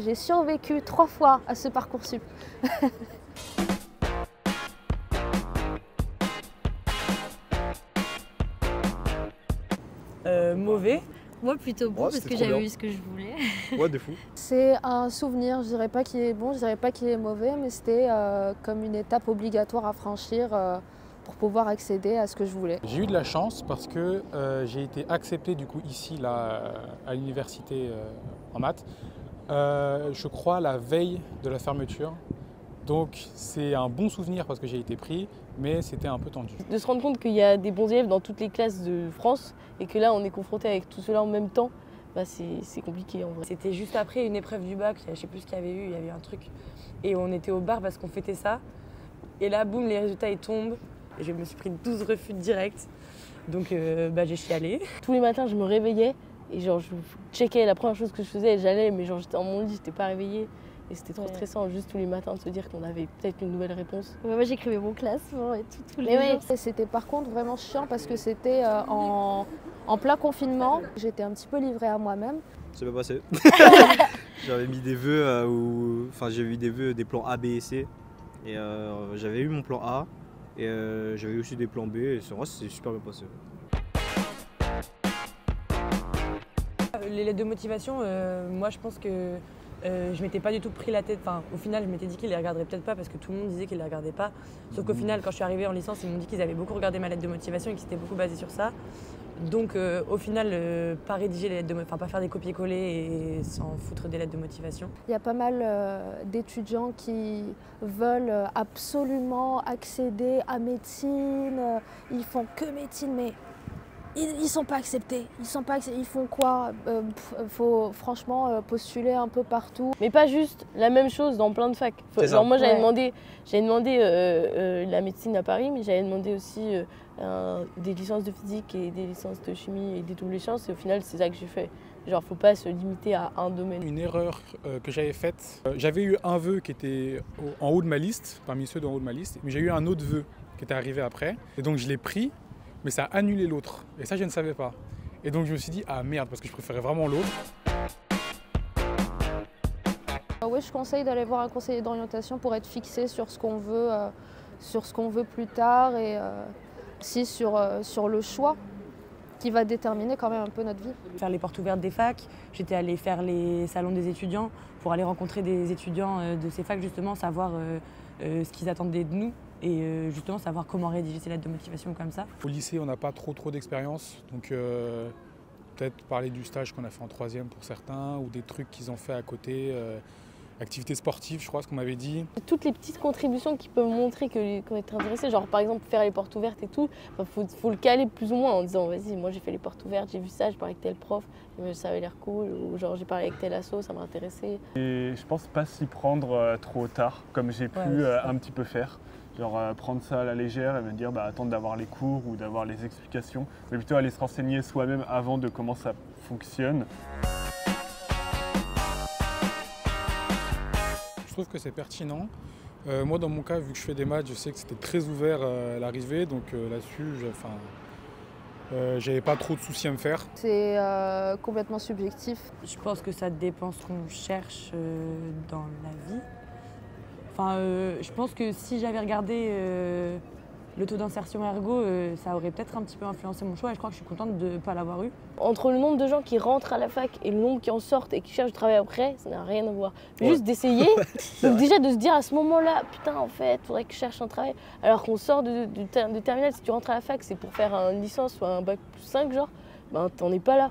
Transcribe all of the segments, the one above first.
J'ai survécu 3 fois à ce Parcoursup. Mauvais. Moi plutôt bon parce que j'avais eu ce que je voulais. Ouais, de fou. C'est un souvenir, je dirais pas qu'il est bon, je dirais pas qu'il est mauvais, mais c'était comme une étape obligatoire à franchir pour pouvoir accéder à ce que je voulais. J'ai eu de la chance parce que j'ai été accepté du coup ici là, à l'université en maths, je crois la veille de la fermeture. Donc c'est un bon souvenir parce que j'ai été pris, mais c'était un peu tendu. De se rendre compte qu'il y a des bons élèves dans toutes les classes de France et que là on est confronté avec tout cela en même temps, bah c'est compliqué en vrai. C'était juste après une épreuve du bac, je sais plus ce qu'il y avait eu, il y avait un truc. Et on était au bar parce qu'on fêtait ça. Et là boum, les résultats ils tombent. Et je me suis pris 12 refus direct. Donc j'ai chialé. Tous les matins je me réveillais et genre je checkais la première chose que je faisais et j'allais, mais genre j'étais dans mon lit, j'étais pas réveillée. Et c'était trop stressant juste tous les matins de se dire qu'on avait peut-être une nouvelle réponse. Ouais, moi j'écrivais mon classement et tous les jours. C'était par contre vraiment chiant parce que c'était en plein confinement. J'étais un petit peu livrée à moi-même. C'est pas passé. J'avais mis des vœux, j'ai eu des vœux, des plans A, B et C. Et j'avais eu mon plan A et j'avais aussi des plans B et c'est vrai, c'est super bien passé. Les lettres de motivation, moi je pense que je m'étais pas du tout pris la tête. Enfin, au final, je m'étais dit qu'ils les regarderaient peut-être pas parce que tout le monde disait qu'ils les regardaient pas. Sauf qu'au final, quand je suis arrivée en licence, ils m'ont dit qu'ils avaient beaucoup regardé ma lettre de motivation et qu'ils s'étaient beaucoup basés sur ça. Donc, au final, pas rédiger les lettres de motivation, pas faire des copier-coller et s'en foutre des lettres de motivation. Il y a pas mal d'étudiants qui veulent absolument accéder à médecine. Ils font que médecine, mais ils sont pas acceptés. Ils font quoi? Faut franchement postuler un peu partout. Mais pas juste la même chose dans plein de facs. Genre moi j'avais demandé la médecine à Paris, mais j'avais demandé aussi des licences de physique et des licences de chimie et des doubles sciences. Et au final c'est ça que j'ai fait. Genre faut pas se limiter à un domaine. Une erreur que j'avais faite, j'avais eu un vœu qui était en haut de ma liste, parmi ceux d'en haut de ma liste, mais j'ai eu un autre vœu qui était arrivé après. Et donc je l'ai pris. Mais ça a annulé l'autre. Et ça, je ne savais pas. Et donc, je me suis dit, ah merde, parce que je préférais vraiment l'autre. Oui, je conseille d'aller voir un conseiller d'orientation pour être fixé sur ce qu'on veut plus tard et aussi sur le choix qui va déterminer quand même un peu notre vie. Faire les portes ouvertes des facs, j'étais allée faire les salons des étudiants pour aller rencontrer des étudiants de ces facs, justement, savoir ce qu'ils attendaient de nous. Et justement savoir comment rédiger ces lettres de motivation comme ça. Au lycée, on n'a pas trop d'expérience, donc peut-être parler du stage qu'on a fait en 3e pour certains, ou des trucs qu'ils ont fait à côté, activités sportives, je crois, ce qu'on m'avait dit. Toutes les petites contributions qui peuvent montrer qu'on est intéressé, genre par exemple faire les portes ouvertes et tout, faut le caler plus ou moins en disant vas-y, moi j'ai fait les portes ouvertes, j'ai vu ça, j'ai parlé avec tel prof, ça avait l'air cool, ou genre j'ai parlé avec tel asso, ça m'a intéressé. Et je pense pas s'y prendre trop tard, comme j'ai pu un petit peu faire. Genre prendre ça à la légère et me dire attendre d'avoir les cours ou d'avoir les explications, mais plutôt aller se renseigner soi-même avant de comment ça fonctionne. Je trouve que c'est pertinent. Moi, dans mon cas, vu que je fais des maths, je sais que c'était très ouvert à l'arrivée, donc là-dessus, j'avais pas trop de soucis à me faire. C'est complètement subjectif. Je pense que ça dépend ce qu'on cherche dans la vie. Enfin, je pense que si j'avais regardé le taux d'insertion ergo, ça aurait peut-être un petit peu influencé mon choix et je crois que je suis contente de ne pas l'avoir eu. Entre le nombre de gens qui rentrent à la fac et le nombre qui en sortent et qui cherchent du travail après, ça n'a rien à voir. Juste d'essayer, donc déjà de se dire à ce moment-là, putain en fait, il faudrait que je cherche un travail. Alors qu'on sort de terminale, si tu rentres à la fac, c'est pour faire une licence ou un bac plus 5 genre, t'en es pas là.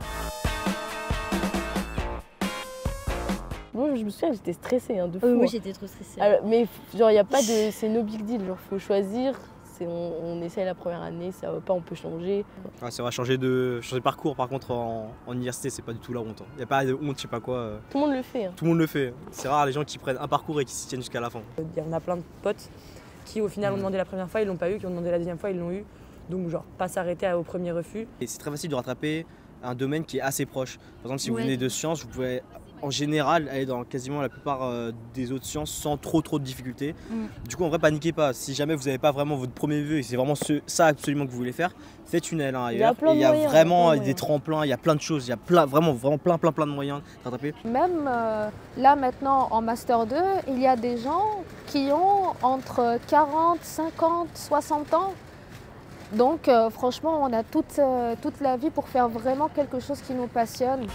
Moi, je me souviens que j'étais stressée de fou. Moi j'étais trop stressée. Alors, mais genre, il n'y a pas de. C'est no big deal. Genre, faut choisir. On essaye la première année, ça va pas, on peut changer. Ouais, c'est vrai, changer de parcours, par contre, en université, c'est pas du tout la honte. Il n'y a pas de honte, je sais pas quoi. Tout le monde le fait. Tout le monde le fait. C'est rare les gens qui prennent un parcours et qui s'y tiennent jusqu'à la fin. Il y en a plein de potes qui, au final, ont demandé la première fois, ils l'ont pas eu, qui ont demandé la deuxième fois, ils l'ont eu. Donc, genre, pas s'arrêter au premier refus. Et c'est très facile de rattraper un domaine qui est assez proche. Par exemple, si vous venez de sciences, vous pouvez en général, elle est dans quasiment la plupart des autres sciences sans trop de difficultés. Du coup, en vrai, paniquez pas. Si jamais vous n'avez pas vraiment votre premier vœu et c'est vraiment ça absolument que vous voulez faire, faites une L1 ailleurs. Il y a vraiment des tremplins, il y a plein de choses, il y a vraiment plein de moyens de rattraper. Même là maintenant en Master 2, il y a des gens qui ont entre 40, 50, 60 ans. Donc franchement, on a toute la vie pour faire vraiment quelque chose qui nous passionne.